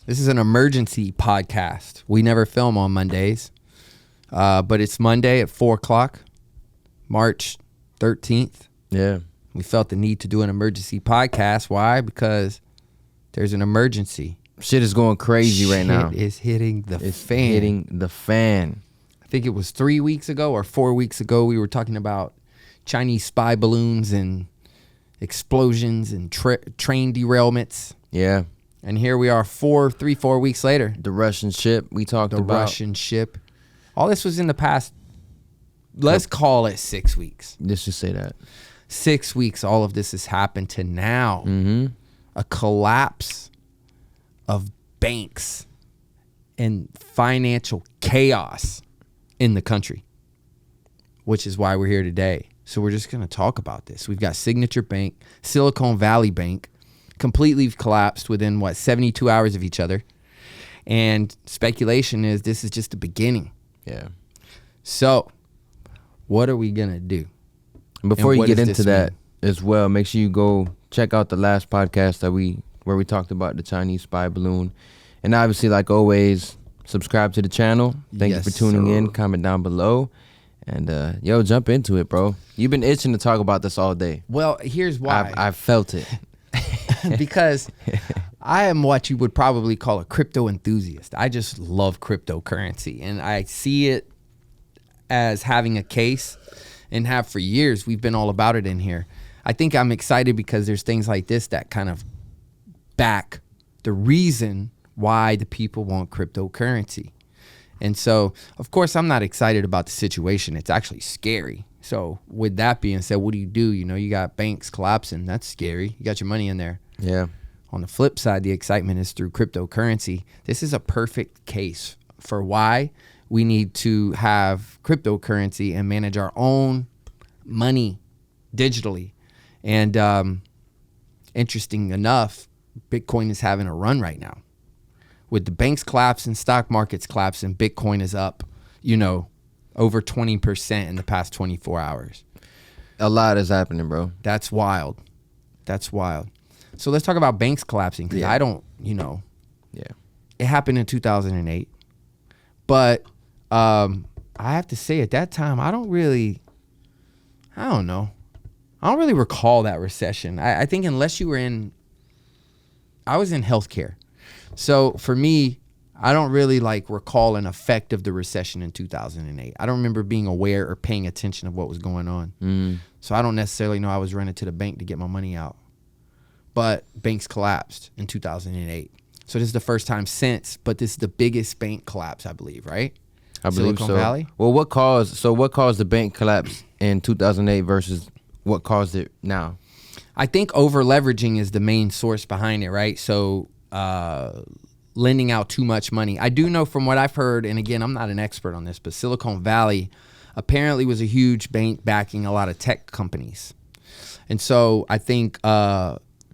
This is an emergency podcast. We never film on Mondays, but it's Monday at 4 o'clock, March 13th. Yeah. We felt the need to do an emergency podcast. Why? Because there's an emergency. Shit is going crazy right now. Shit is hitting the It's fan. hitting the fan. I think it was 3 weeks ago or 4 weeks ago, we were talking about Chinese spy balloons and explosions and train derailments. Yeah. And here we are 4 weeks later. The Russian ship we talked The about. Russian ship. All this was in the past, let's call it 6 weeks. Let's just say that. 6 weeks, all of this has happened to now. Mm-hmm. A collapse of banks and financial chaos in the country, which is why we're here today. So we're just going to talk about this. We've got Signature Bank, Silicon Valley Bank, completely collapsed within, 72 hours of each other. And speculation is this is just the beginning. Yeah. So what are we going to do? Before And you what get does into this that mean? as well, make sure you go check out the last podcast where we talked about the Chinese spy balloon. And obviously, like always, subscribe to the channel. Thank you Yes, for tuning sir. in. Comment down below. And, jump into it, bro. You've been itching to talk about this all day. Well, here's why. I felt it. Because I am what you would probably call a crypto enthusiast. I just love cryptocurrency, and I see it as having a case, and have for years. We've been all about it in here. I think I'm excited because there's things like this that kind of back the reason why the people want cryptocurrency. And so, of course, I'm not excited about the situation. It's actually scary. So with that being said, what do? You got banks collapsing. That's scary. You got your money in there. Yeah. On the flip side, the excitement is through cryptocurrency. This is a perfect case for why we need to have cryptocurrency and manage our own money digitally. And interesting enough, Bitcoin is having a run right now. With the banks collapsing, stock markets collapsing, Bitcoin is up, over 20% in the past 24 hours. A lot is happening, bro. That's wild. That's wild. So let's talk about banks collapsing, because I don't, Yeah. it happened in 2008. But I have to say at that time, I don't really recall that recession. I think unless you were I was in healthcare. So for me, I don't really recall an effect of the recession in 2008. I don't remember being aware or paying attention of what was going on. So I don't necessarily know I was running to the bank to get my money out. But banks collapsed in 2008. So this is the first time since, but this is the biggest bank collapse, I believe, right? I believe Silicon so. Valley? Well, what caused the bank collapse in 2008 versus what caused it now? I think over leveraging is the main source behind it, right? So lending out too much money. I do know from what I've heard, and again, I'm not an expert on this, but Silicon Valley apparently was a huge bank backing a lot of tech companies. And so I think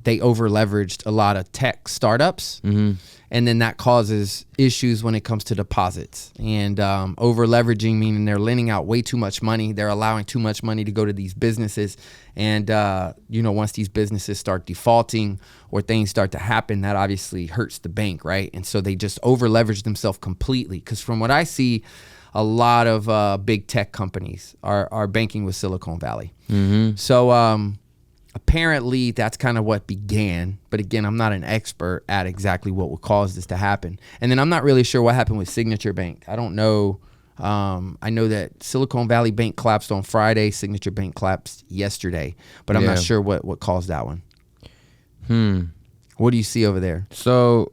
they over leveraged a lot of tech startups. Mm-hmm. And then that causes issues when it comes to deposits. And over leveraging, meaning they're lending out way too much money. They're allowing too much money to go to these businesses. And, once these businesses start defaulting or things start to happen, that obviously hurts the bank, right? And so they just over leverage themselves completely. Because from what I see, a lot of big tech companies are banking with Silicon Valley. Mm-hmm. So apparently that's kind of what began. But again, I'm not an expert at exactly what would cause this to happen. And then I'm not really sure what happened with Signature Bank. I don't know. I know that Silicon Valley Bank collapsed on Friday. Signature Bank collapsed yesterday. But I'm not sure what caused that one. What do you see over there? So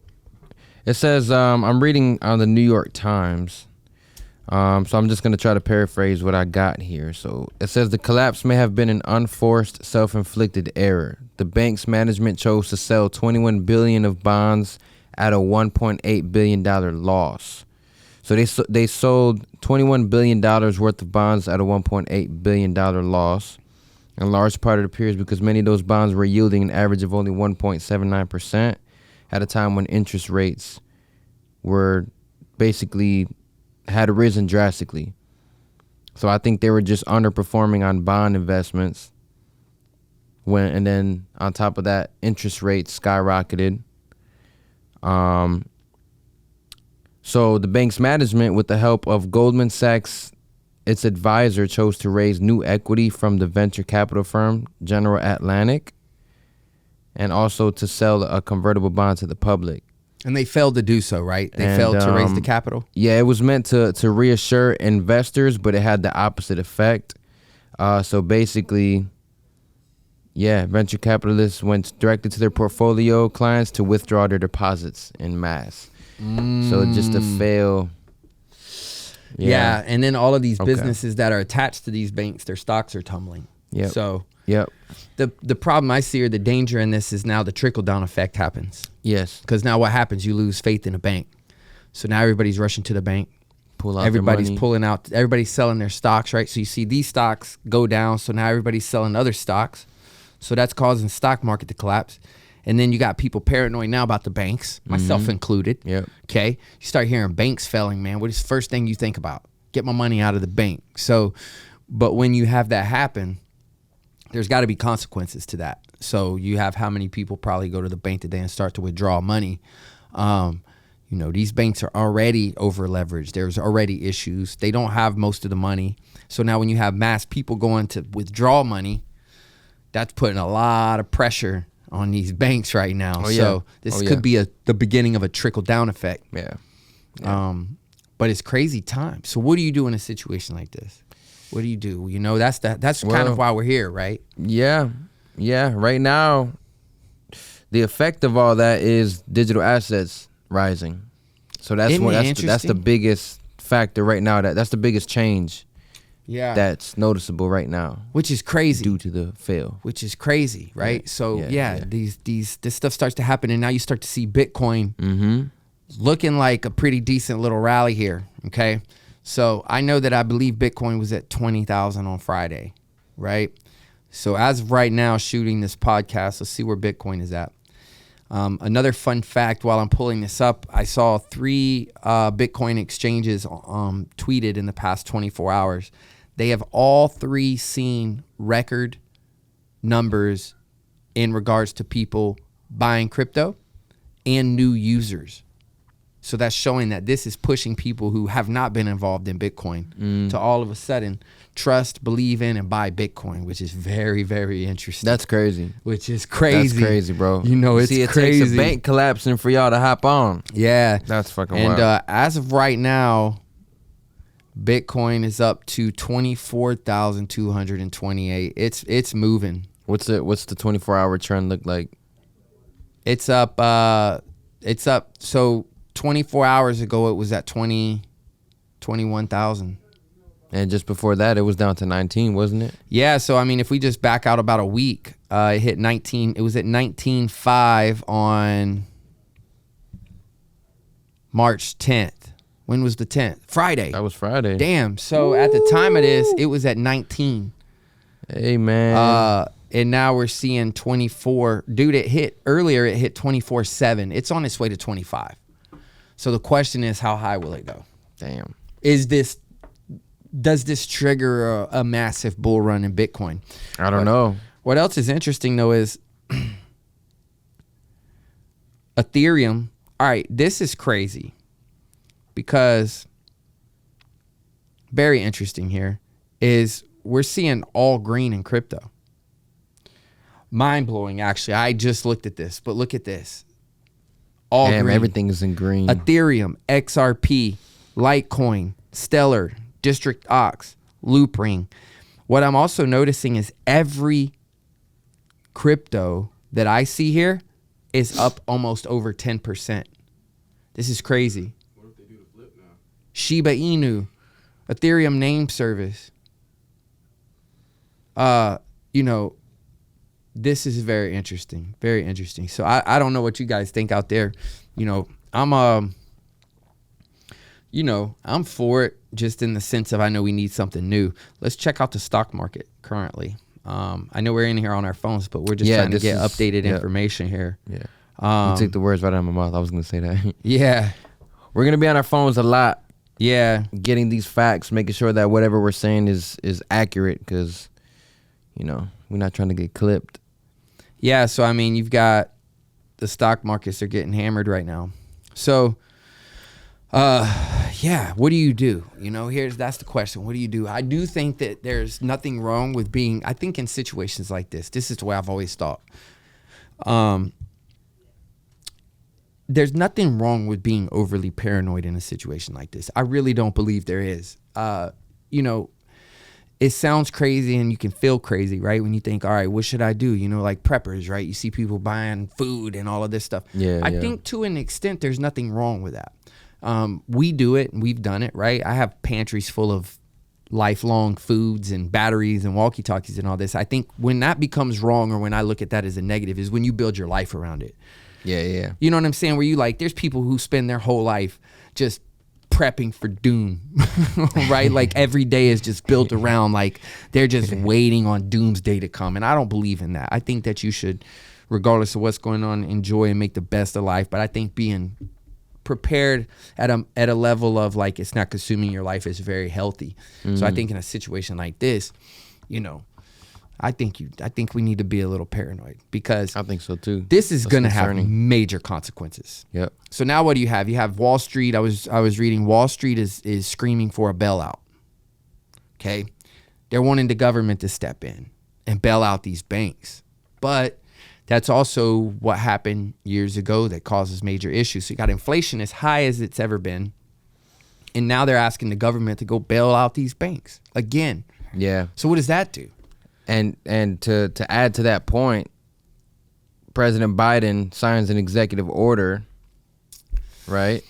it says, I'm reading on the New York Times. So I'm just going to try to paraphrase what I got here. So it says the collapse may have been an unforced, self-inflicted error. The bank's management chose to sell $21 billion of bonds at a $1.8 billion loss. So they sold $21 billion worth of bonds at a $1.8 billion loss. In large part, it appears because many of those bonds were yielding an average of only 1.79% at a time when interest rates were basically had risen drastically. So I think they were just underperforming on bond investments. And then on top of that, interest rates skyrocketed. So the bank's management, with the help of Goldman Sachs, its advisor chose to raise new equity from the venture capital firm General Atlantic, and also to sell a convertible bond to the public. And they failed to do so, right? They failed to raise the capital? Yeah, it was meant to reassure investors, but it had the opposite effect. So basically, yeah, venture capitalists went directly to their portfolio clients to withdraw their deposits in mass. So just to fail. Yeah, and then all of these businesses that are attached to these banks, their stocks are tumbling. Yep. So Yep. the problem I see, or the danger in this, is now the trickle-down effect happens. Yes. Because now what happens? You lose faith in a bank. So now everybody's rushing to the bank. Pull out Everybody's their money. pulling out. Everybody's selling their stocks, right? So you see these stocks go down. So now everybody's selling other stocks. So that's causing the stock market to collapse. And then you got people paranoid now about the banks, myself included. Yep. Okay. You start hearing banks failing, man. What is the first thing you think about? Get my money out of the bank. So, but when you have that happen, there's got to be consequences to that. So you have how many people probably go to the bank today and start to withdraw money. You know, these banks are already over leveraged. There's already issues. They don't have most of the money. So now when you have mass people going to withdraw money, that's putting a lot of pressure on these banks right now. Oh, yeah. So this could be the beginning of a trickle down effect. Yeah. But it's crazy time. So what do you do in a situation like this? What do you do? You know, that's kind of why we're here, right? Yeah. Yeah. Right now, the effect of all that is digital assets rising. So that's that's the biggest factor right now. That's the biggest change. Yeah. That's noticeable right now. Which is crazy. Due to the fail. Which is crazy, right? Yeah. So Yeah. this stuff starts to happen, and now you start to see Bitcoin looking like a pretty decent little rally here. Okay. So I know that I believe Bitcoin was at 20,000 on Friday, right? So as of right now, shooting this podcast, let's see where Bitcoin is at. Another fun fact while I'm pulling this up, I saw 3 Bitcoin exchanges tweeted in the past 24 hours. They have all 3 seen record numbers in regards to people buying crypto and new users. So that's showing that this is pushing people who have not been involved in Bitcoin to all of a sudden trust, believe in, and buy Bitcoin, which is very, very interesting. That's crazy. Which is crazy. That's crazy, bro. You know, it's it crazy. takes a bank collapsing for y'all to hop on. Yeah. That's fucking wild. wild. As of right now, Bitcoin is up to 24,228. It's moving. What's the 24-hour trend look like? It's up. So 24 hours ago, it was at 21,000. And just before that, it was down to 19, wasn't it? Yeah. So I mean, if we just back out about a week, it hit 19. It was at 19.5 on March 10th. When was the 10th? Friday. That was Friday. Damn. So at the time of this, it was at 19. Hey, man. And now we're seeing 24. Dude, it hit 24.7. It's on its way to 25. So the question is, how high will it go? Damn. Does this trigger a massive bull run in Bitcoin? I don't know. What else is interesting, though, is Ethereum. All right, this is crazy because very interesting here is we're seeing all green in crypto. Mind-blowing, actually. I just looked at this, but look at this. All green. Everything is in green. Ethereum, XRP, Litecoin, Stellar, District Ox, Loopring. What I'm also noticing is every crypto that I see here is up almost over 10%. This is crazy. What if they do the flip now? Shiba Inu, Ethereum name service. You know, this is very interesting. Very interesting. So I don't know what you guys think out there. You know, I'm for it just in the sense of I know we need something new. Let's check out the stock market currently. I know we're in here on our phones, but we're just trying to get updated information here. Yeah. You took the words right out of my mouth. I was going to say that. Yeah. We're going to be on our phones a lot. Yeah. Getting these facts, making sure that whatever we're saying is accurate because, you know, we're not trying to get clipped. Yeah. So, I mean, you've got the stock markets are getting hammered right now. So Yeah, what do you do? That's the question. What do you do? I do think that there's nothing wrong with being, I think in situations like this is the way I've always thought. There's nothing wrong with being overly paranoid in a situation like this. I really don't believe there is. It sounds crazy and you can feel crazy, right? When you think, all right, what should I do? Like preppers, right? You see people buying food and all of this stuff. I think to an extent, there's nothing wrong with that. We do it and we've done it, right? I have pantries full of lifelong foods and batteries and walkie-talkies and all this. I think when that becomes wrong, or when I look at that as a negative, is when you build your life around it. Yeah. You know what I'm saying? Where there's people who spend their whole life just prepping for doom, right? Like every day is just built around, like they're just waiting on doomsday to come. And I don't believe in that. I think that you should, regardless of what's going on, enjoy and make the best of life. But I think being prepared at a level of like it's not consuming your life is very healthy. So I think in a situation like this, I think we need to be a little paranoid, because I think so too. This is going to have major consequences. Yep. So now what do you have? You have Wall Street. I was reading Wall Street is screaming for a bailout. Okay. They're wanting the government to step in and bail out these banks. But that's also what happened years ago that causes major issues. So you got inflation as high as it's ever been. And now they're asking the government to go bail out these banks again. Yeah. So what does that do? And to add to that point, President Biden signs an executive order, right?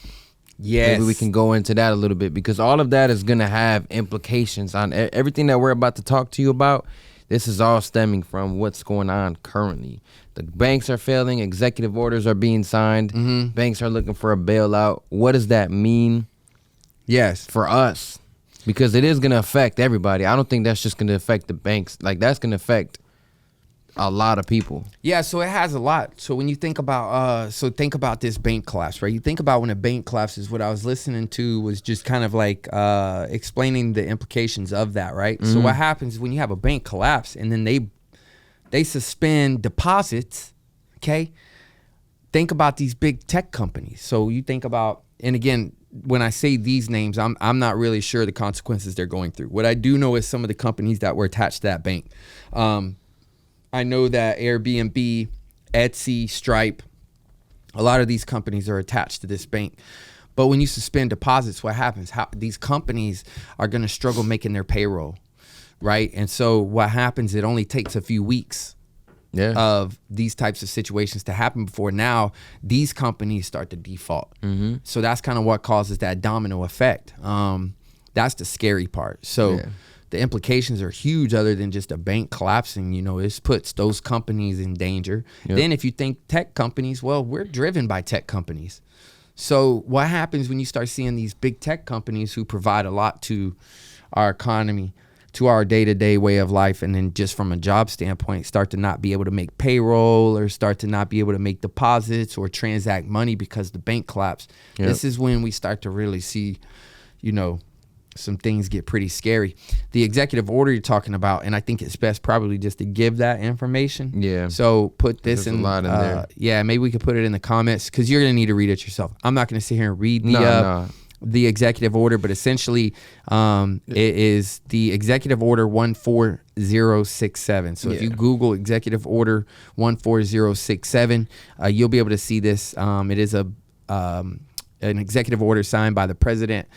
Yes. Maybe we can go into that a little bit, because all of that is going to have implications on everything that we're about to talk to you about. This is all stemming from what's going on currently. The banks are failing. Executive orders are being signed. Banks are looking for a bailout. What does that mean? Yes. For us? Because it is going to affect everybody. I don't think that's just going to affect the banks. Like, that's going to affect a lot of people. Yeah, so it has a lot. So when you think about think about this bank collapse, right? You think about when a bank collapses, what I was listening to was just kind of like explaining the implications of that, right? So what happens when you have a bank collapse and then they suspend deposits, okay? Think about these big tech companies. So you think about, and again, when I say these names, I'm not really sure the consequences they're going through. What I do know is some of the companies that were attached to that bank. I know that Airbnb, Etsy, Stripe, a lot of these companies are attached to this bank. But when you suspend deposits, what happens? These companies are going to struggle making their payroll, right? And so what happens, it only takes a few weeks of these types of situations to happen before now these companies start to default. So that's kind of what causes that domino effect. That's the scary part. So the implications are huge, other than just a bank collapsing. It puts those companies in danger. Then if you think tech companies, well, we're driven by tech companies. So what happens when you start seeing these big tech companies who provide a lot to our economy, to our day-to-day way of life, and then just from a job standpoint, start to not be able to make payroll, or start to not be able to make deposits or transact money because the bank collapsed. This is when we start to really see, some things get pretty scary. The executive order you're talking about, and I think it's best probably just to give that information. Yeah. So put this in, a lot in there. Yeah, maybe we could put it in the comments, because you're going to need to read it yourself. I'm not going to sit here and read the executive order, but essentially it is the executive order 14067. So if you Google executive order 14067, you'll be able to see this. It is an executive order signed by the president,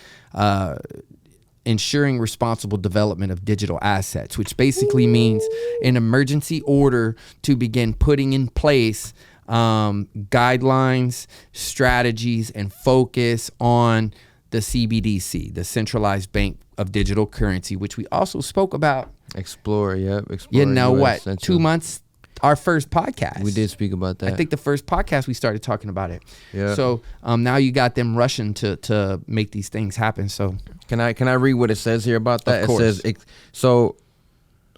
ensuring responsible development of digital assets, which basically means an emergency order to begin putting in place guidelines, strategies, and focus on the CBDC, the Centralized Bank of Digital Currency, which we also spoke about. Explore. 2 months, our first podcast. We did speak about that. I think the first podcast we started talking about it. Yeah. So now you got them rushing to make these things happen. So can I read what it says here about that? Of course. It says, so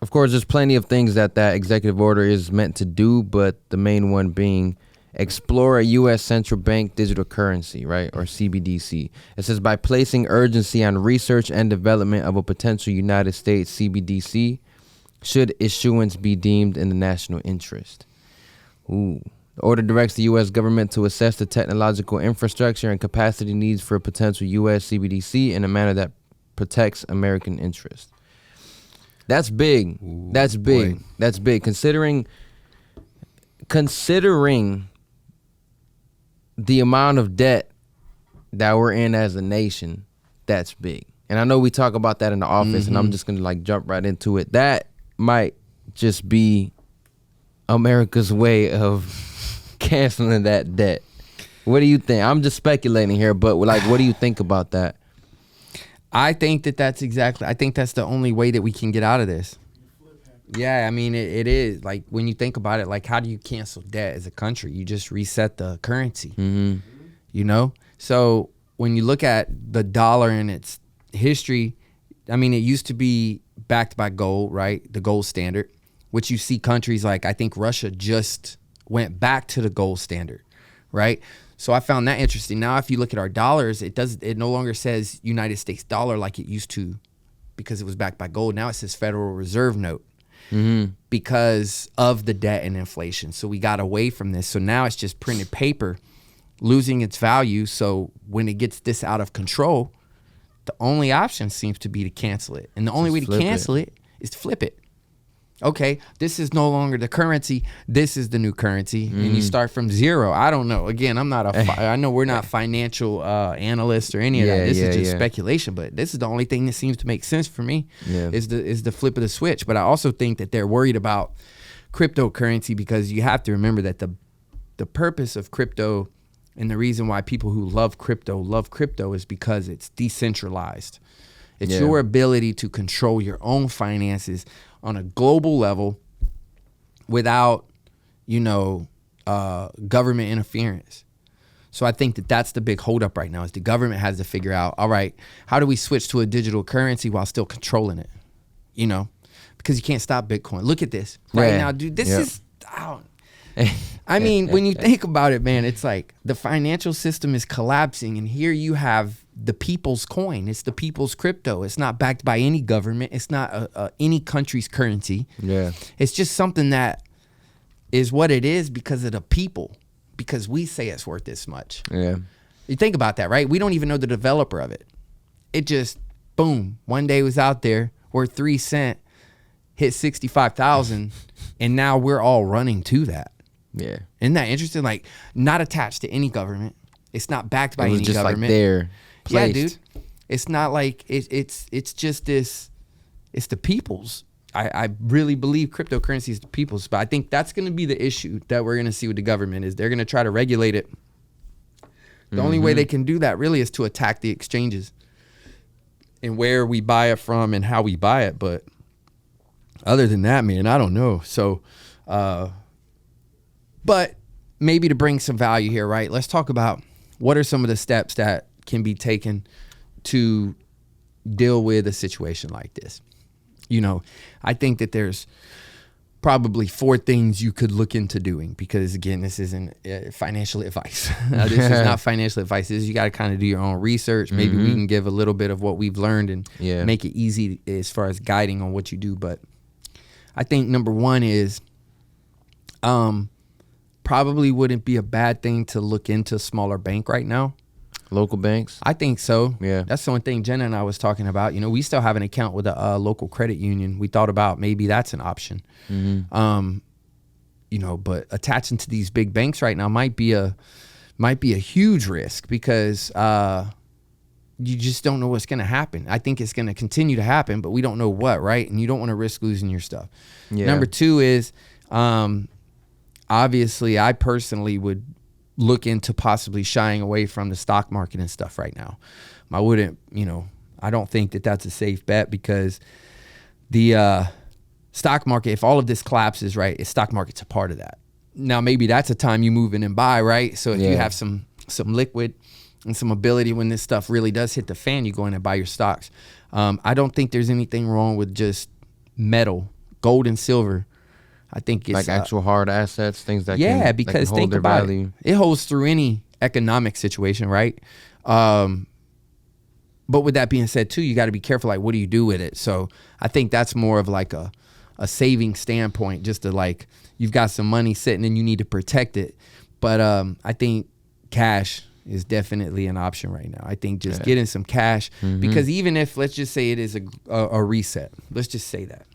of course there's plenty of things that executive order is meant to do, but the main one being explore a U.S. central bank digital currency, right, or CBDC. It says, by placing urgency on research and development of a potential United States CBDC, should issuance be deemed in the national interest. Ooh, The order directs the U.S. government to assess the technological infrastructure and capacity needs for a potential U.S. CBDC in a manner that protects American interests. That's big. Ooh, That's big. boy. That's big. Considering the amount of debt that we're in as a nation, that's big. And I know we talk about that in the office, and I'm just gonna like jump right into it. That might just be America's way of canceling that debt. What do you think? I'm just speculating here, but like, what do you think about that? I think that's the only way that we can get out of this. Yeah, I mean, it is. Like, when you think about it, like, how do you cancel debt as a country? You just reset the currency, you know? So when you look at the dollar and its history, I mean, it used to be backed by gold, right? The gold standard, which you see countries like, I think Russia just went back to the gold standard, right? So I found that interesting. Now, if you look at our dollars, it no longer says United States dollar like it used to because it was backed by gold. Now it says Federal Reserve note because of the debt and inflation. So we got away from this. So now it's just printed paper losing its value. So when it gets this out of control, the only option seems to be to cancel it. And the only way to cancel it is to flip it. Okay, this is no longer the currency. This is the new currency, and you start from zero. I don't know. Again, I'm not I know we're not financial analysts or any of that. This is just speculation, but this is the only thing that seems to make sense for me. Is the flip of the switch. But I also think that they're worried about cryptocurrency because you have to remember that the purpose of crypto and the reason why people who love crypto is because it's decentralized. It's your ability to control your own finances on a global level without, government interference. So I think that that's the big holdup right now is the government has to figure out, all right, how do we switch to a digital currency while still controlling it? Because you can't stop Bitcoin. Look at this right now, dude. This is, I mean, when you think about it, man, it's like the financial system is collapsing, and here you have the people's coin. It's the people's crypto. It's not backed by any government. It's not any country's currency. Yeah, it's just something that is what it is because of the people, because we say it's worth this much. Yeah, you think about that, right? We don't even know the developer of it. It just, boom, one day it was out there worth 3 cents, hit 65,000, and now we're all running to that. Yeah, isn't that interesting? Like, not attached to any government. It's not backed by any just government. Like there, placed. Yeah, dude. It's not like it's just this. It's the people's. I really believe cryptocurrency is the people's, but I think that's going to be the issue that we're going to see with the government is they're going to try to regulate it. The only way they can do that really is to attack the exchanges and where we buy it from and how we buy it. But other than that, man, I don't know. So. But maybe to bring some value here, right? Let's talk about what are some of the steps that can be taken to deal with a situation like this. I think that there's probably 4 things you could look into doing because, again, this isn't financial advice. This is not financial advice. You got to kind of do your own research. Maybe we can give a little bit of what we've learned and make it easy as far as guiding on what you do. But I think number 1 is probably wouldn't be a bad thing to look into a smaller bank right now. Local banks? I think so. Yeah. That's the one thing Jenna and I was talking about. We still have an account with a local credit union. We thought about maybe that's an option. But attaching to these big banks right now might be a huge risk because you just don't know what's going to happen. I think it's going to continue to happen, but we don't know what, right? And you don't want to risk losing your stuff. Yeah. Number 2 is obviously, I personally would look into possibly shying away from the stock market and stuff right now. I wouldn't, I don't think that that's a safe bet because the stock market, if all of this collapses, right, the stock market's a part of that. Now, maybe that's a time you move in and buy, right? So if you have some liquid and some ability when this stuff really does hit the fan, you go in and buy your stocks. I don't think there's anything wrong with just metal, gold and silver. I think it's like actual hard assets, things that because hold think their about value. It holds through any economic situation, right? But with that being said, too, you got to be careful. Like, what do you do with it? So I think that's more of like a a saving standpoint, just to like, you've got some money sitting and you need to protect it. But I think cash is definitely an option right now. I think just getting some cash, because even if, let's just say it is a reset, let's just say that.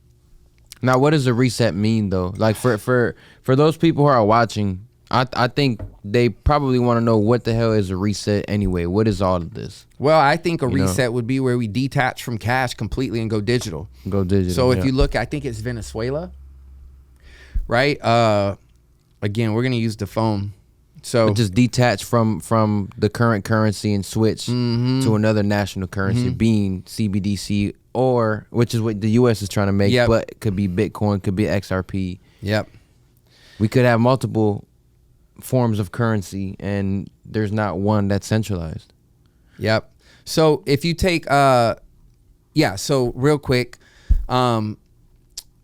Now, what does a reset mean though? Like for those people who are watching, I think they probably want to know what the hell is a reset anyway. What is all of this? Well, I think a reset would be where we detach from cash completely and go digital. So if you look, I think it's Venezuela, right? Again, we're going to use the phone. So but just detach from the current currency and switch to another national currency, being CBDC, or which is what the U.S. is trying to make, but it could be Bitcoin, could be XRP. Yep. We could have multiple forms of currency, and there's not one that's centralized. Yep. So if you take, so real quick,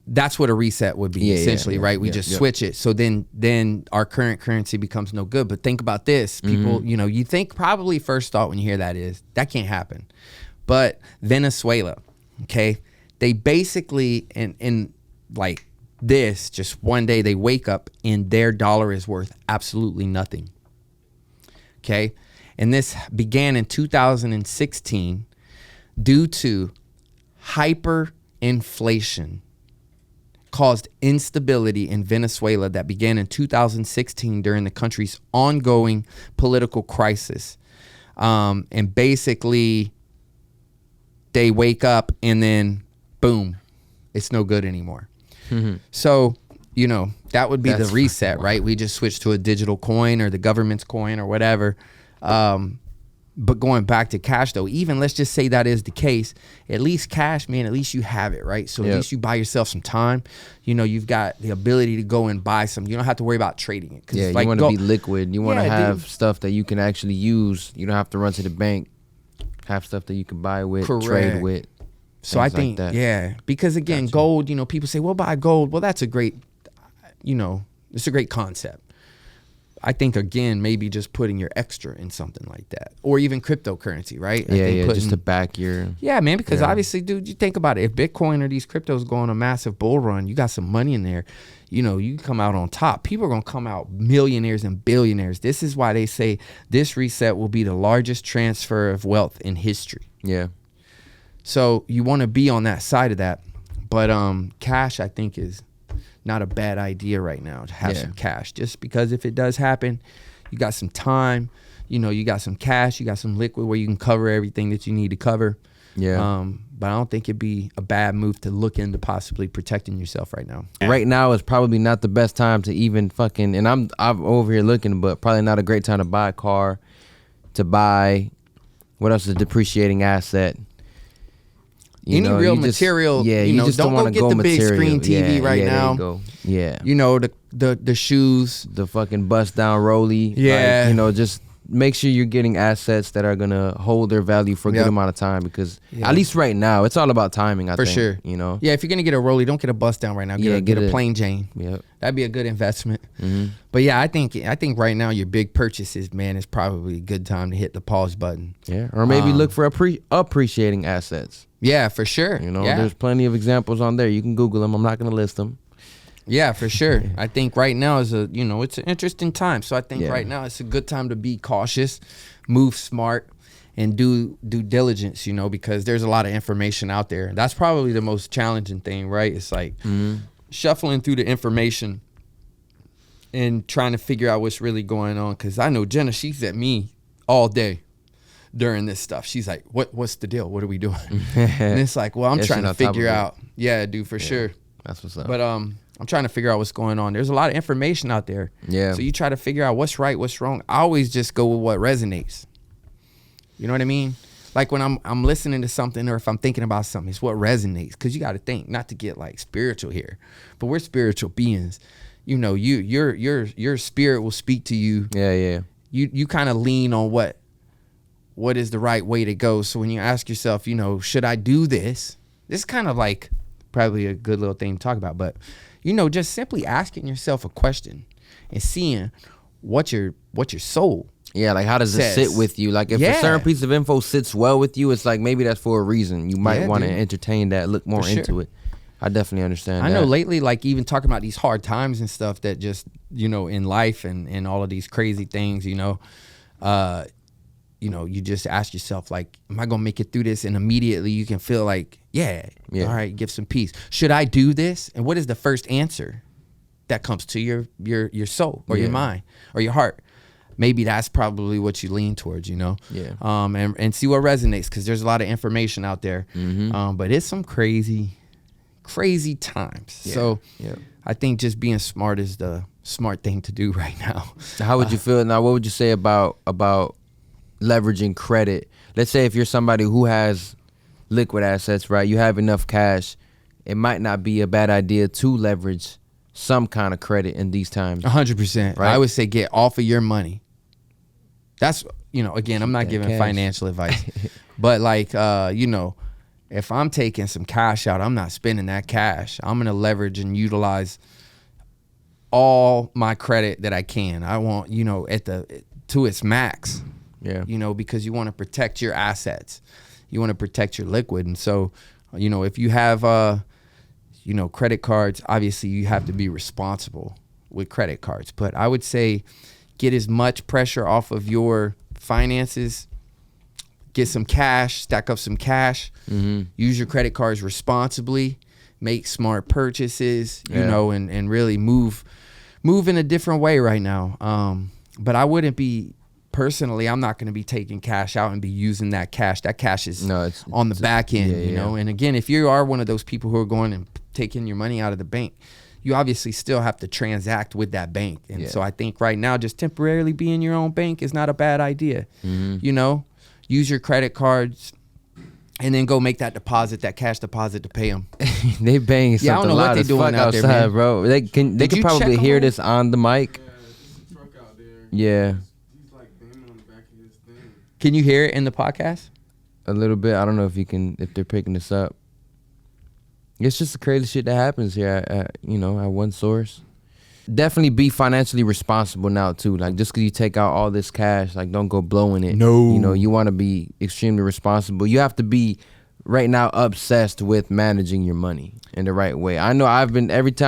that's what a reset would be essentially, right? We just switch it. So then our current currency becomes no good. But think about this. People, you think probably first thought when you hear that is, that can't happen. But Venezuela, okay, they basically, in like this, just one day they wake up and their dollar is worth absolutely nothing. Okay. And this began in 2016 due to hyperinflation caused instability in Venezuela that began in 2016 during the country's ongoing political crisis. And basically they wake up and then boom, it's no good anymore. So, that would be the reset, right? We just switch to a digital coin or the government's coin or whatever. But going back to cash though, even let's just say that is the case, at least cash, man, at least you have it, right? So at least you buy yourself some time. You've got the ability to go and buy some. You don't have to worry about trading it. Yeah, you want to be liquid. You want to have stuff that you can actually use. You don't have to run to the bank. Have stuff that you can buy with, trade with. So I think, because again, gold, people say, well, buy gold. Well, that's a great, it's a great concept. I think, again, maybe just putting your extra in something like that, or even cryptocurrency, right? Just to back your... Yeah, man, because obviously, dude, you think about it. If Bitcoin or these cryptos go on a massive bull run, you got some money in there, you come out on top. People are going to come out millionaires and billionaires. This is why they say this reset will be the largest transfer of wealth in history. Yeah. So you want to be on that side of that. But cash, I think, is not a bad idea right now to have some cash, just because if it does happen, you got some time, you got some cash, you got some liquid where you can cover everything that you need to cover. Yeah. But I don't think it'd be a bad move to look into possibly protecting yourself right now. Right now is probably not the best time to even fucking, and I'm over here looking, but probably not a great time to buy a car, to buy, what else is a depreciating asset? Any real material, just don't go get the big screen TV right now. There you go. The shoes, the fucking bust down rollie. Yeah, just make sure you're getting assets that are gonna hold their value for a good amount of time, because at least right now, it's all about timing. I think, for sure. Yeah, if you're gonna get a rollie, don't get a bust down right now. Get a plain Jane. Yep, that'd be a good investment. But yeah, I think right now your big purchases, man, is probably a good time to hit the pause button. Yeah, or maybe look for appreciating assets. Yeah, for sure. There's plenty of examples on there. You can Google them. I'm not gonna list them. Yeah, for sure. I think right now is it's an interesting time. So I think right now it's a good time to be cautious, move smart, and do due diligence, because there's a lot of information out there. That's probably the most challenging thing, right? It's like shuffling through the information and trying to figure out what's really going on. Because I know Jenna, she's at me all day during this stuff. She's like, what's the deal? What are we doing? And it's like, well, I'm trying to figure out. Yeah, dude, for sure. That's what's up. But I'm trying to figure out what's going on. There's a lot of information out there. Yeah. So you try to figure out what's right, what's wrong. I always just go with what resonates. You know what I mean? Like when I'm listening to something, or if I'm thinking about something, it's what resonates. Because you got to think, not to get like spiritual here, but we're spiritual beings. Your spirit will speak to you. Yeah. You kind of lean on what is the right way to go. So when you ask yourself, should I do this? This is kind of like probably a good little thing to talk about, but just simply asking yourself a question and seeing what your soul like how does it sit with you? Like if a certain piece of info sits well with you, it's like maybe that's for a reason. You might want to entertain that, look more into it. I definitely understand I that. know lately, like even talking about these hard times and stuff that just, in life and all of these crazy things, you just ask yourself, like, am I going to make it through this? And immediately you can feel like, yeah, all right, give some peace. Should I do this? And what is the first answer that comes to your soul or your mind or your heart? Maybe that's probably what you lean towards, Yeah. and see what resonates, because there's a lot of information out there. But it's some crazy times. Yeah. So I think just being smart is the smart thing to do right now. How would you feel now? What would you say about leveraging credit? Let's say if you're somebody who has liquid assets, right? You have enough cash. It might not be a bad idea to leverage some kind of credit in these times. 100%. Right? I would say get off of your money. That's, again, I'm not giving financial advice, but like, if I'm taking some cash out, I'm not spending that cash. I'm going to leverage and utilize all my credit that I can. I want, to its max. Yeah. Because you want to protect your assets. You want to protect your liquid. And so, if you have, credit cards, obviously you have to be responsible with credit cards. But I would say get as much pressure off of your finances, get some cash, stack up some cash, use your credit cards responsibly, make smart purchases, and really move in a different way right now. But I wouldn't be, personally, I'm not going to be taking cash out and be using that cash. That cash is on the back end, And again, if you are one of those people who are going and taking your money out of the bank, you obviously still have to transact with that bank. And so I think right now, just temporarily being your own bank is not a bad idea. Use your credit cards and then go make that cash deposit to pay them. They bang something I don't know what they doing out outside, there, man. bro. They can probably hear this on the mic. Yeah, there's a truck out there. Yeah. He's like banging on the back of his thing. Can you hear it in the podcast? A little bit. I don't know if they're picking this up. It's just the crazy shit that happens here at one source. Definitely be financially responsible now too. Like, just because you take out all this cash, like, don't go blowing it. No. You want to be extremely responsible. You have to be right now obsessed with managing your money in the right way. I know I've been, every day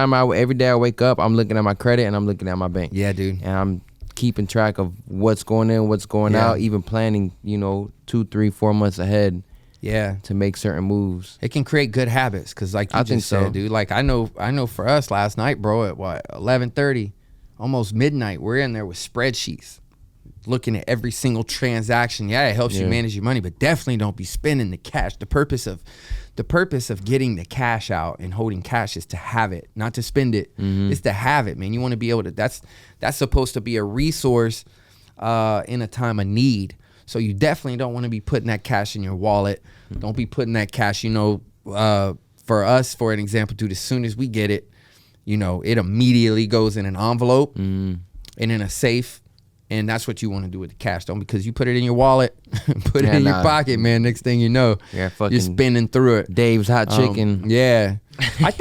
I wake up, I'm looking at my credit and I'm looking at my bank. Yeah, dude. And I'm keeping track of what's going in, what's going out, even planning, 2, 3, 4 months ahead. Yeah, to make certain moves. It can create good habits, because like you just said, dude, like I know for us last night, bro, at 11:30, almost midnight, we're in there with spreadsheets looking at every single transaction. Yeah, it helps you manage your money, but definitely don't be spending the cash. The purpose of getting the cash out and holding cash is to have it, not to spend it. It's to have it, man. You want to be able to, that's supposed to be a resource in a time of need. So you definitely don't want to be putting that cash in your wallet. Don't be putting that cash, for us, for an example, dude, as soon as we get it, it immediately goes in an envelope and in a safe. And that's what you want to do with the cash, don't, because you put it in your wallet, put it in your pocket, man. Next thing you know, you're spinning through it. Dave's Hot Chicken. I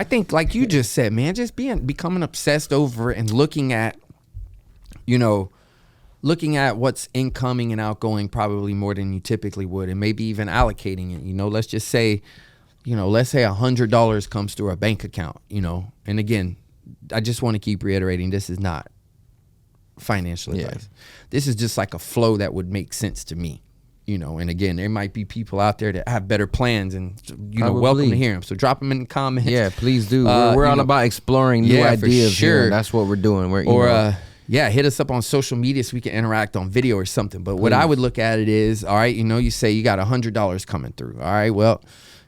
think like you just said, man, just becoming obsessed over it and looking at what's incoming and outgoing probably more than you typically would, and maybe even allocating it. Let's just say, let's say $100 comes through a bank account, and again, I just want to keep reiterating, this is not financial advice. This is just like a flow that would make sense to me, and again, there might be people out there that have better plans, and welcome to hear them. So drop them in the comments. Yeah, please do. We're all about exploring new ideas here. That's what we're doing. Hit us up on social media so we can interact on video or something. But what I would look at it is, all right, you say you got $100 coming through. All right, well,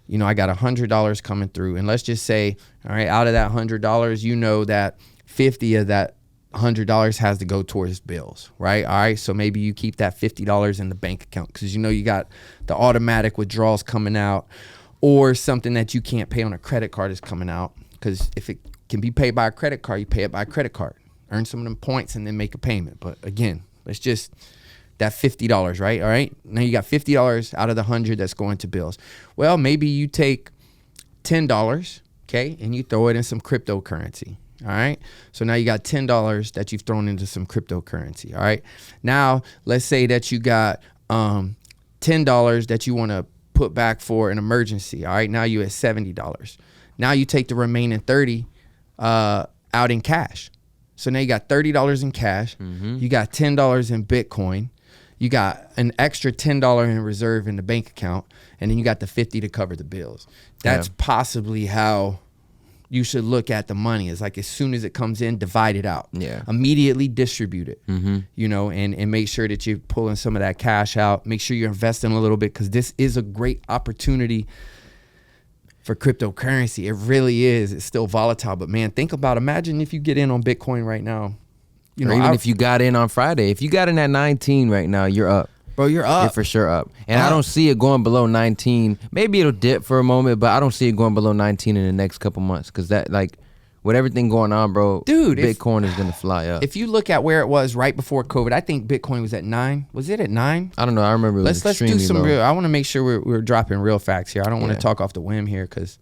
I got $100 coming through. And let's just say, all right, out of that $100, that 50 of that $100 has to go towards bills, right? All right, so maybe you keep that $50 in the bank account because you got the automatic withdrawals coming out, or something that you can't pay on a credit card is coming out, because if it can be paid by a credit card, you pay it by a credit card. Earn some of them points and then make a payment. But again, let's just, that $50, right? All right, now you got $50 out of the 100 that's going to bills. Well, maybe you take $10, okay, and you throw it in some cryptocurrency. All right, so now you got $10 that you've thrown into some cryptocurrency. All right, now let's say that you got $10 that you want to put back for an emergency. All right, now you at $70. Now you take the remaining 30 out in cash. So now you got $30 in cash. You got $10 in Bitcoin. You got an extra $10 in reserve in the bank account, and then you got the 50 to cover the bills. That's possibly how you should look at the money. It's like as soon as it comes in, divide it out. Yeah. Immediately distribute it. You know, and make sure that you're pulling some of that cash out. Make sure you're investing a little bit, because this is a great opportunity for cryptocurrency. It really is. It's still volatile, but man, imagine if you get in on Bitcoin right now. You know, or even if you got in on Friday. If you got in at 19 right now, you're up. Bro, you're up. You're for sure up. And I don't see it going below 19. Maybe it'll dip for a moment, but I don't see it going below 19 in the next couple months, because that, like, with everything going on, bro, dude, Bitcoin is going to fly up. If you look at where it was right before COVID, I think Bitcoin was at 9. Was it at 9? I don't know. I remember it was Let's do some low. real. I want to make sure we're dropping real facts here. I don't want to talk off the whim here, because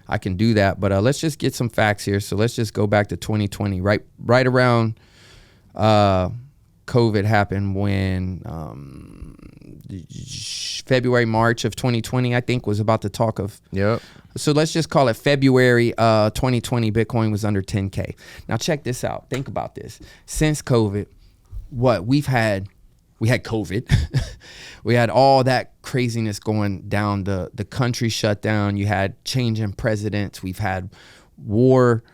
I can do that. But let's just get some facts here. So let's just go back to 2020, right around COVID happened, when February, March of 2020, I think, was about the talk of. Yep. So let's just call it February 2020. Bitcoin was under 10K. Now check this out. Think about this. Since COVID, we had COVID. We had all that craziness going down. The country shut down. You had change in presidents. We've had war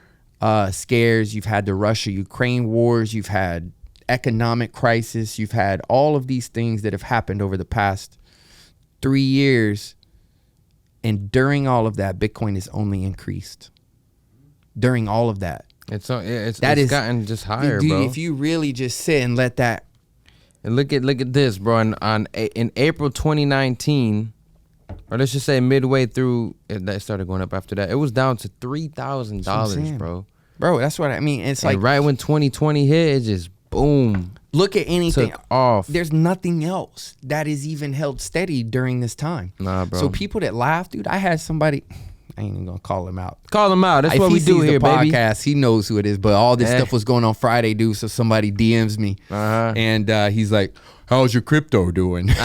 scares. You've had the Russia-Ukraine wars. You've had economic crisis. You've had all of these things that have happened over the past 3 years. And during all of that, Bitcoin has only increased. During all of that. It's gotten just higher, dude, bro. If you really just sit and let that. And look at this, bro. In April 2019, or let's just say midway through, that started going up after that. It was down to $3,000, bro. Bro, that's what I mean. It's and like right when 2020 hit, it just boom. Look at anything Took off. There's nothing else that is even held steady during this time. Nah, bro. So people that laugh, dude, I had somebody. I ain't even gonna call him out. Call him out. That's if what he we do sees here, the baby. podcast, he knows who it is. But all this stuff was going on Friday, dude. So somebody DMs me, and he's like, "How's your crypto doing?" And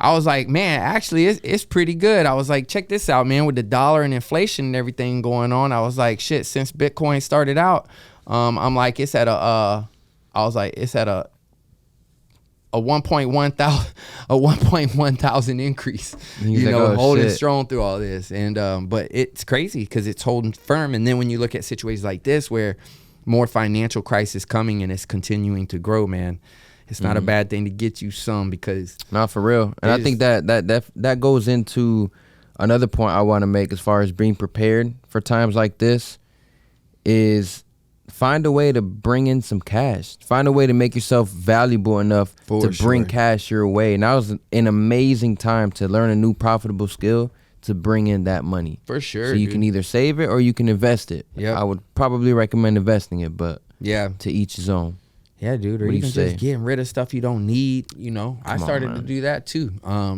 I was like, man, actually, it's pretty good. I was like, check this out, man. With the dollar and inflation and everything going on, I was like, shit. Since Bitcoin started out, I'm like, it's at a 1.1 thousand increase. He's you like, know, oh, holding shit. strong through all this, and but it's crazy because it's holding firm. And then when you look at situations like this, where more financial crisis coming and it's continuing to grow, man. It's not a bad thing to get you some, because not for real. And I think that goes into another point I want to make as far as being prepared for times like this is find a way to bring in some cash. Find a way to make yourself valuable enough to bring cash your way. Now is an amazing time to learn a new profitable skill to bring in that money. For sure. So you can either save it or you can invest it. Yeah. I would probably recommend investing it, but yeah, to each his own. Yeah, dude, or What do you even say? just getting rid of stuff you don't need. You know, I started to do that too.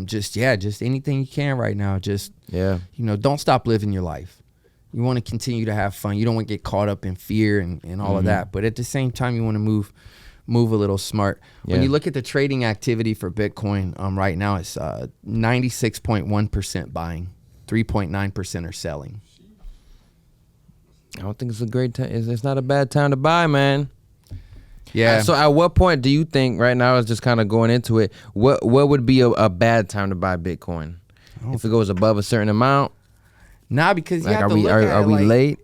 Just anything you can right now. Just don't stop living your life. You want to continue to have fun. You don't want to get caught up in fear and all of that. But at the same time, you want to move a little smart. When you look at the trading activity for Bitcoin, right now it's 96.1% buying, 3.9% are selling. I don't think it's a great time. It's not a bad time to buy, man. Yeah. So at what point do you think, right now is just kind of going into it, what would be a bad time to buy Bitcoin? If it goes above a certain amount? Nah, because you Like, have to look at it. are we late?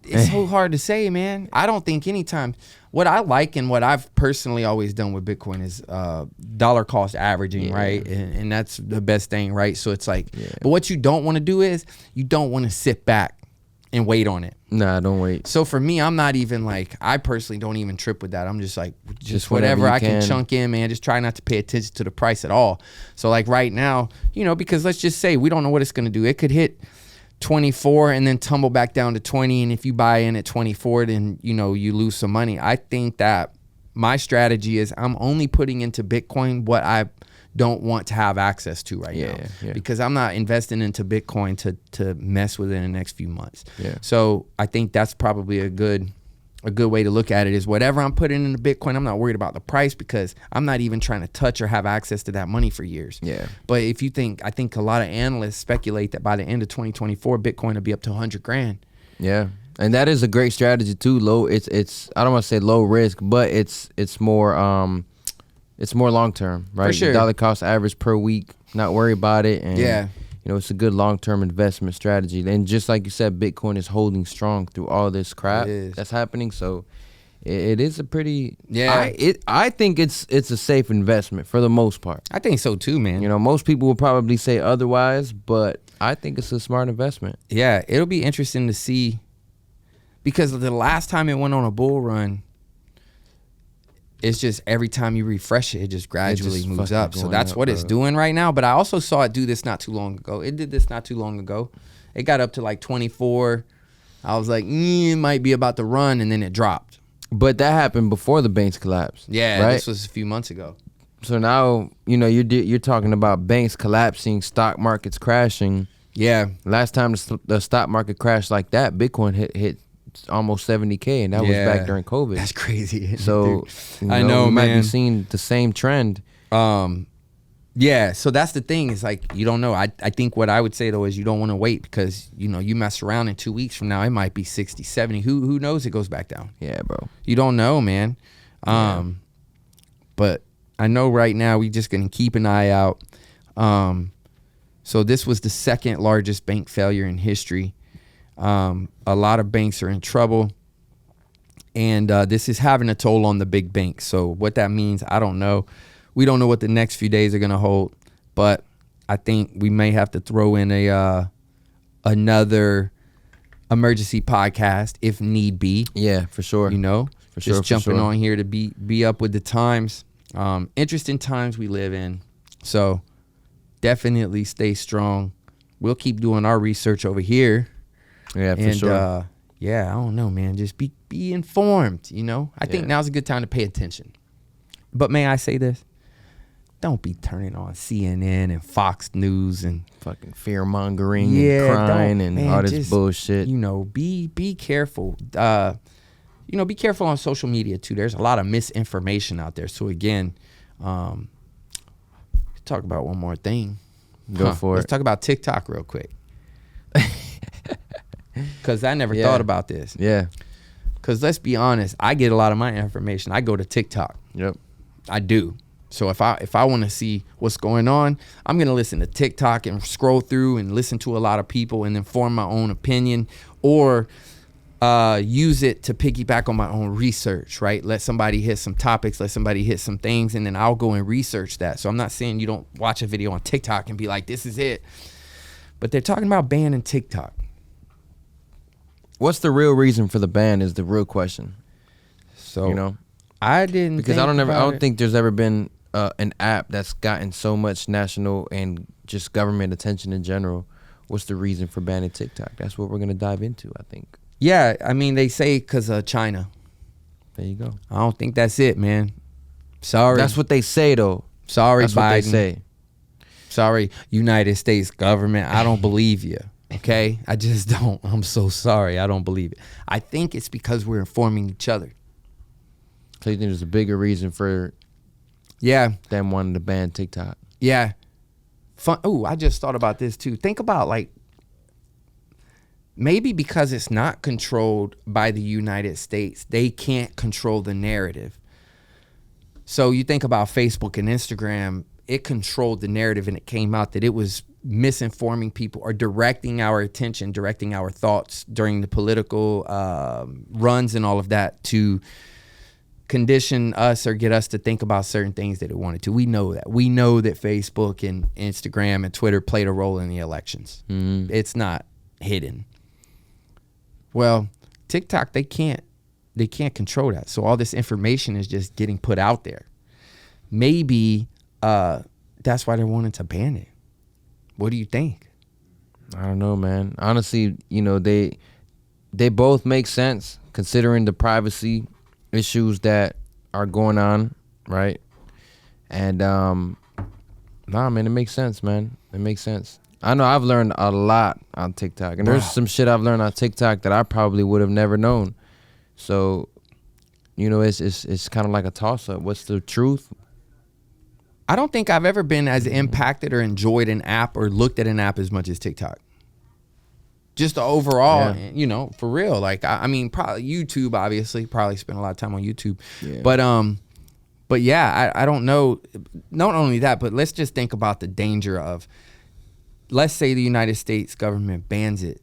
It's so hard to say, man. I don't think anytime. What I like and what I've personally always done with Bitcoin is dollar cost averaging, right? And that's the best thing, right? So it's like, but what you don't want to do is you don't want to sit back and wait on it. Nah, don't wait. So for me, I'm not even like, I personally don't even trip with that. I'm just like, just whenever whatever you I can can. chunk in, man. Just try not to pay attention to the price at all. So like right now, because let's just say we don't know what it's going to do. It could hit 24 and then tumble back down to 20. And if you buy in at 24, then, you lose some money. I think that my strategy is I'm only putting into Bitcoin what I don't want to have access to right now, because I'm not investing into Bitcoin to mess with it in the next few months. So I think that's probably a good a good way to look at it is whatever I'm putting into Bitcoin, I'm not worried about the price because I'm not even trying to touch or have access to that money for years. Yeah. But if you think, I think a lot of analysts speculate that by the end of 2024, Bitcoin will be up to 100 grand. Yeah. And that is a great strategy too. It's I don't want to say low risk, but it's more long term, right? For sure. Dollar cost average per week, not worry about it. And Yeah. you know, it's a good long term investment strategy. And just like you said, Bitcoin is holding strong through all this crap that's happening. So it is a pretty I think it's a safe investment for the most part. I think so too, man. You know, most people will probably say otherwise, but I think it's a smart investment. Yeah, it'll be interesting to see because the last time it went on a bull run, it's just every time you refresh it, it just gradually moves up. So that's what it's doing right now. But I also saw it do this not too long ago. It did this not too long ago. It got up to like 24. I was like, it might be about to run, and then it dropped. But that happened before the banks collapsed. Yeah, right? This was a few months ago. So now, you know, you're talking about banks collapsing, stock markets crashing. Yeah. Last time the stock market crashed like that, Bitcoin hit almost 70K, and that was back during COVID. That's crazy. So I know, we might man. be seeing the same trend. Yeah, so that's the thing. It's like you don't know. I think what I would say though is you don't want to wait because you know you mess around in 2 weeks from now it might be 60, 70. Who knows? It goes back down. Yeah, bro. You don't know, man. But I know right now we just gonna keep an eye out. So this was the second largest bank failure in history. A lot of banks are in trouble, and this is having a toll on the big banks. So what that means, I don't know. We don't know what the next few days are going to hold, but I think we may have to throw in another emergency podcast if need be. Yeah, for sure. You know, for sure, just jumping on here to be up with the times. Interesting times we live in. So definitely stay strong. We'll keep doing our research over here. Yeah, for sure. Yeah, I don't know, man. Just be informed, you know. I think now's a good time to pay attention. But may I say this? Don't be turning on CNN and Fox News and fucking fear mongering and crying and all this bullshit. You know, be careful. You know, be careful on social media too. There's a lot of misinformation out there. So again, talk about one more thing. Go for it. Let's talk about TikTok real quick. Because I never thought about this. Yeah. Because let's be honest, I get a lot of my information. I go to TikTok. Yep. I do. So if I want to see what's going on, I'm going to listen to TikTok and scroll through and listen to a lot of people and then form my own opinion or use it to piggyback on my own research, right? Let somebody hit some topics, let somebody hit some things, and then I'll go and research that. So I'm not saying you don't watch a video on TikTok and be like, this is it. But they're talking about banning TikTok. What's the real reason for the ban is the real question. So, you know, I didn't because think I don't about it. think there's ever been an app that's gotten so much national and just government attention in general. What's the reason for banning TikTok? That's what we're going to dive into, I think. Yeah, I mean, they say because of China. There you go. I don't think that's it, man. Sorry. That's what they say, though. Sorry, That's Biden. what they say. Sorry, United States government. I don't believe you. Okay? I just don't. I'm so sorry. I don't believe it. I think it's because we're informing each other. So you think there's a bigger reason for them wanting to ban TikTok? Yeah. Oh, I just thought about this too. Think about like maybe because it's not controlled by the United States, they can't control the narrative. So you think about Facebook and Instagram, it controlled the narrative and it came out that it was misinforming people or directing our attention, directing our thoughts during the political runs and all of that to condition us or get us to think about certain things that it wanted to. We know that. We know that Facebook and Instagram and Twitter played a role in the elections. Mm-hmm. It's not hidden. Well, TikTok, they can't control that. So all this information is just getting put out there. Maybe that's why they're wanting to ban it. What do you think? I don't know, man. Honestly, you know, they both make sense considering the privacy issues that are going on, right? And nah, man, it makes sense, man. It makes sense. I know I've learned a lot on TikTok, and there's some shit I've learned on TikTok that I probably would have never known So, you know, it's kind of like a toss up. What's the truth? I don't think I've ever been as impacted or enjoyed an app or looked at an app as much as TikTok. Just the overall, you know, for real. Like, I mean, probably YouTube, obviously, probably spend a lot of time on YouTube. Yeah. But yeah, I don't know. Not only that, but let's just think about the danger of, let's say the United States government bans it.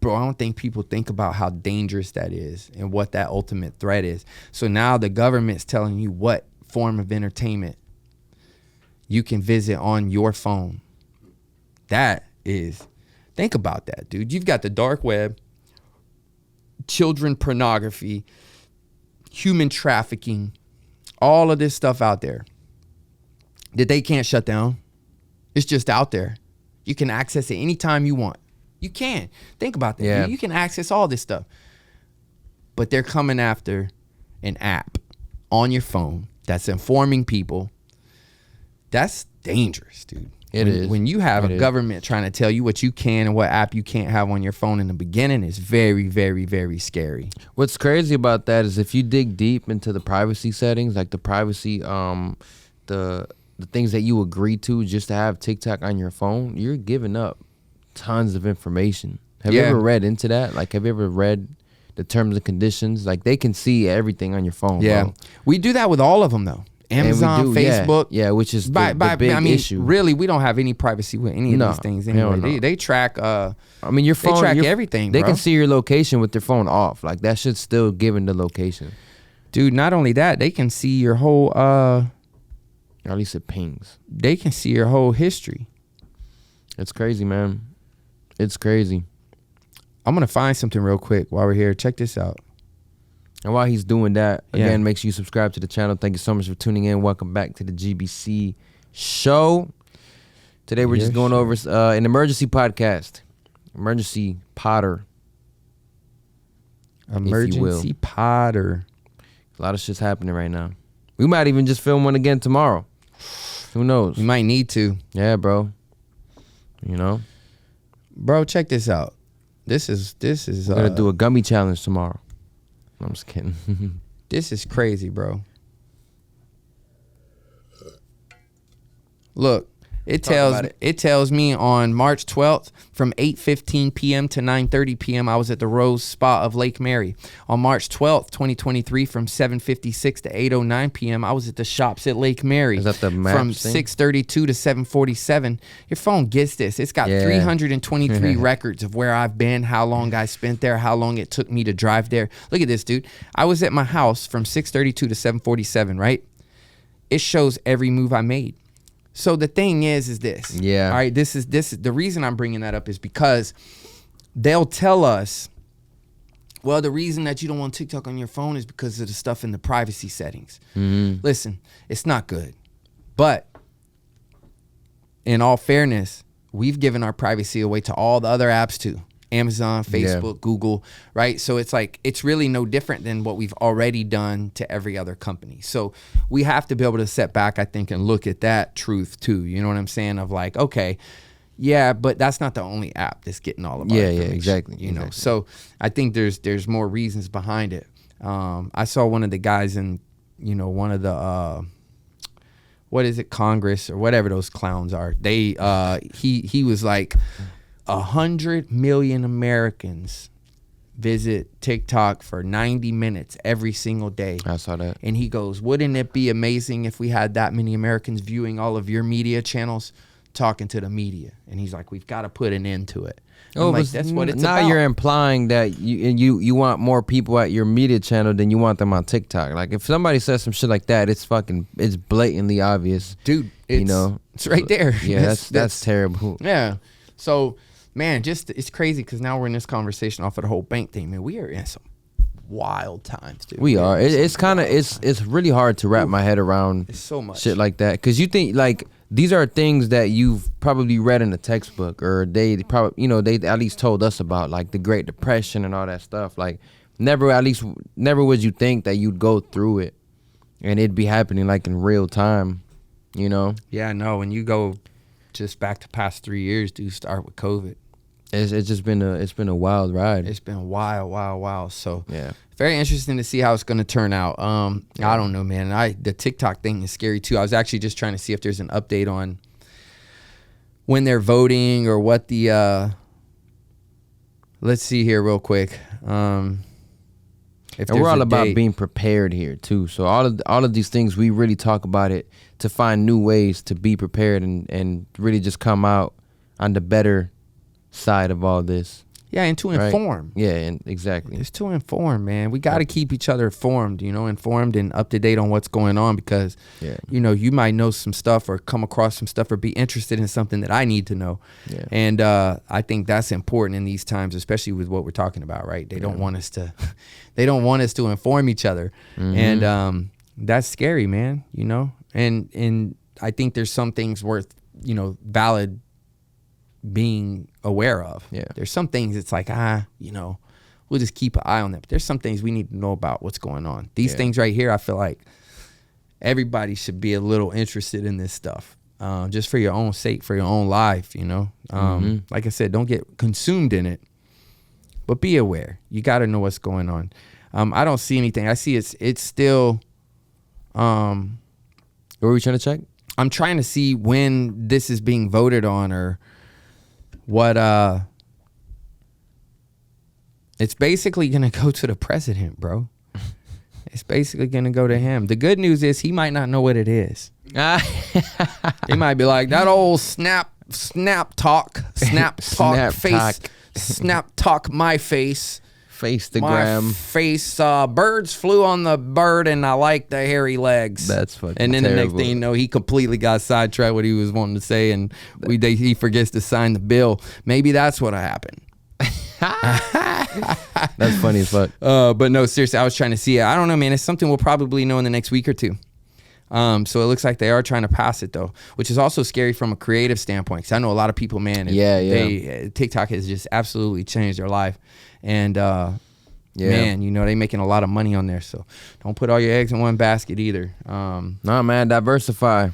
Bro, I don't think people think about how dangerous that is and what that ultimate threat is. So now the government's telling you what form of entertainment you can visit on your phone. That is, think about that, dude. You've got the dark web, children pornography, human trafficking, all of this stuff out there that they can't shut down. It's just out there. You can access it anytime you want. You can. Think about that. Yeah. You can access all this stuff. But they're coming after an app on your phone that's informing people. That's dangerous, dude. It is. When you have It a is. government trying to tell you what you can and what app you can't have on your phone in the beginning, is very, very, very scary. What's crazy about that is if you dig deep into the privacy settings, like the privacy, the things that you agree to just to have TikTok on your phone, you're giving up tons of information. Have you Yeah. ever read into that? Like, have you ever read the terms and conditions? Like, they can see everything on your phone. Yeah. Bro. We do that with all of them, though. And we Amazon, do, yeah. Facebook. Yeah, which is the big I mean, issue. really, we don't have any privacy with any of No, these things hell anyway. no. They track. I mean, your phone. They track everything, They bro. can see your location with their phone off. Like, that shit's still giving the location. Dude, not only that, they can see your whole. Or at least it pings. They can see your whole history. It's crazy, man. It's crazy. I'm gonna find something real quick while we're here. Check this out. And while he's doing that, Yeah. again, make sure you subscribe to the channel. Thank you so much for tuning in. Welcome back to the GBC show. Today we're just Yes, going sir. over an emergency podcast. Emergency Potter. Emergency Potter. A lot of shit's happening right now. We might even just film one again tomorrow. Who knows? You might need to, Yeah, bro. You know? bro. Check this out. This is. We're going to do a gummy challenge tomorrow. I'm just kidding. This is crazy, bro. Look, it tells me on March 12th from 8:15 p.m. to 9:30 p.m. I was at the Rose Spa of Lake Mary. On March 12th, 2023, from 7:56 to 8:09 p.m. I was at the shops at Lake Mary. Is that the maps From thing? 6:32 to 7:47. Your phone gets this. It's got Yeah. 323 records of where I've been, how long I spent there, how long it took me to drive there. Look at this, dude. I was at my house from 6:32 to 7:47, right? It shows every move I made. So the thing is this. Yeah. All right. This is the reason I'm bringing that up is because they'll tell us, well, the reason that you don't want TikTok on your phone is because of the stuff in the privacy settings. Listen, it's not good. But in all fairness, we've given our privacy away to all the other apps too. Amazon, Facebook, Google, right? So it's like, it's really no different than what we've already done to every other company. So we have to be able to step back, I think, and look at that truth too. You know what I'm saying? Of like, okay, yeah, but that's not the only app that's getting all of our information, exactly, You know, exactly. so I think there's more reasons behind it. I saw one of the guys in, you know, one of the, what is it, Congress or whatever those clowns are. They, he was like, 100 million Americans visit TikTok for 90 minutes every single day. I saw that. And he goes, wouldn't it be amazing if we had that many Americans viewing all of your media channels, talking to the media? And he's like, we've got to put an end to it. I'm like, that's what it's now about. you're implying that you want more people at your media channel than you want them on TikTok. Like, if somebody says some shit like that, it's blatantly obvious. Dude, you know, it's right there. Yeah, that's terrible. Yeah. So, man, it's crazy because now we're in this conversation off of the whole bank thing. Man, we are in some wild times, dude. We are. It's kind of it's really hard to wrap my head around It's so much shit like that, because you think like these are things that you've probably read in a textbook, or they probably, they at least told us about, like the Great Depression and all that stuff. Like never would you think that you'd go through it and it'd be happening like in real time, Yeah, no. When you go just back to past 3 years, dude, start with COVID. It's just been a wild ride. It's been wild. So Yeah. very interesting to see how it's going to turn out. I don't know, man. The TikTok thing is scary too. I was actually just trying to see if there's an update on when they're voting or what the. Let's see here real quick. And we're all about being prepared here too. So all of these things, we really talk about it to find new ways to be prepared and really just come out on the better side of all this. Yeah, and to inform. Yeah, and exactly. It's to inform, man. We got to keep each other informed, informed and up to date on what's going on because, you might know some stuff or come across some stuff or be interested in something that I need to know. Yeah. And I think that's important in these times, especially with what we're talking about, right? They don't want us to, they don't want us to inform each other. Mm-hmm. And that's scary, man, and I think there's some things worth, valid being aware of. Yeah. There's some things it's like, we'll just keep an eye on that. But there's some things we need to know about what's going on. These things right here, I feel like everybody should be a little interested in this stuff. Just for your own sake, for your own life, Like I said, don't get consumed in it, but be aware. You got to know what's going on. I don't see anything. I see it's still. What were we trying to check? I'm trying to see when this is being voted on or what. It's basically going to go to the president, bro. It's basically going to go to him. The good news is he might not know what it is. He might be like, that old snap talk face, snap talk my face. Facegram. My face, birds flew on the bird and I like the hairy legs. That's fucking And then terrible. The next thing you know, he completely got sidetracked what he was wanting to say and he forgets to sign the bill. Maybe that's what happened. That's funny as fuck. But no, seriously, I was trying to see it. I don't know, man. It's something we'll probably know in the next week or two. So it looks like they are trying to pass it though, which is also scary from a creative standpoint. Because I know a lot of people, man. TikTok has just absolutely changed their life, and man, they making a lot of money on there. So don't put all your eggs in one basket either. Nah, man, diversify.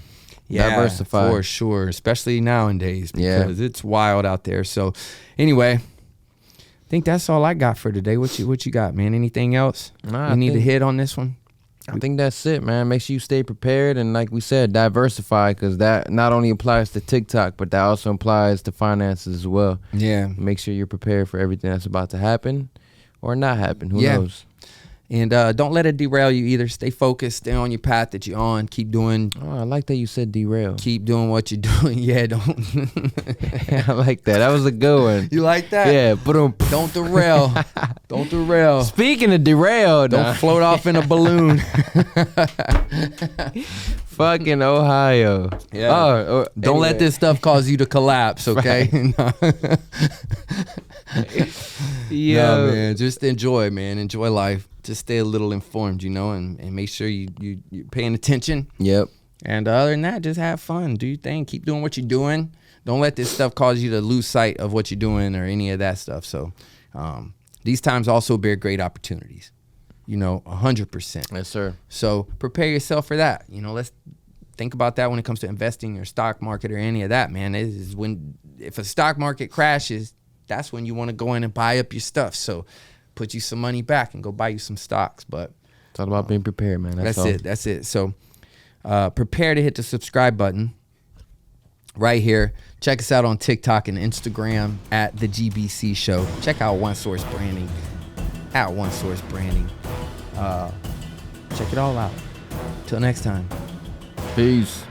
Yeah, diversify for sure, especially nowadays because it's wild out there. So anyway, I think that's all I got for today. What you got, man? Anything else we need to hit on this one? I think that's it, man. Make sure you stay prepared and, like we said, diversify, because that not only applies to TikTok, but that also applies to finances as well. Yeah. Make sure you're prepared for everything that's about to happen or not happen. Who knows? And don't let it derail you either. Stay focused. Stay on your path that you're on. Keep doing. Oh, I like that you said derail. Keep doing what you're doing. Yeah, don't. I like that. That was a good one. You like that? Yeah. Don't derail. Don't derail. Speaking of derail, don't float off in a balloon. Fucking Ohio. Yeah. Don't let this stuff cause you to collapse, okay? Yeah, man. Just enjoy, man. Enjoy life. Just stay a little informed, and make sure you're paying attention. Yep. And other than that, just have fun. Do your thing. Keep doing what you're doing. Don't let this stuff cause you to lose sight of what you're doing or any of that stuff. So these times also bear great opportunities, 100%. Yes, sir. So prepare yourself for that. Let's think about that when it comes to investing in your stock market or any of that, man. If a stock market crashes, that's when you want to go in and buy up your stuff. So put you some money back and go buy you some stocks. But it's all about being prepared, man. That's it. So prepare to hit the subscribe button right here. Check us out on TikTok and Instagram at the GBC Show. Check out One Source Branding at One Source Branding. Check it all out. Till next time. Peace.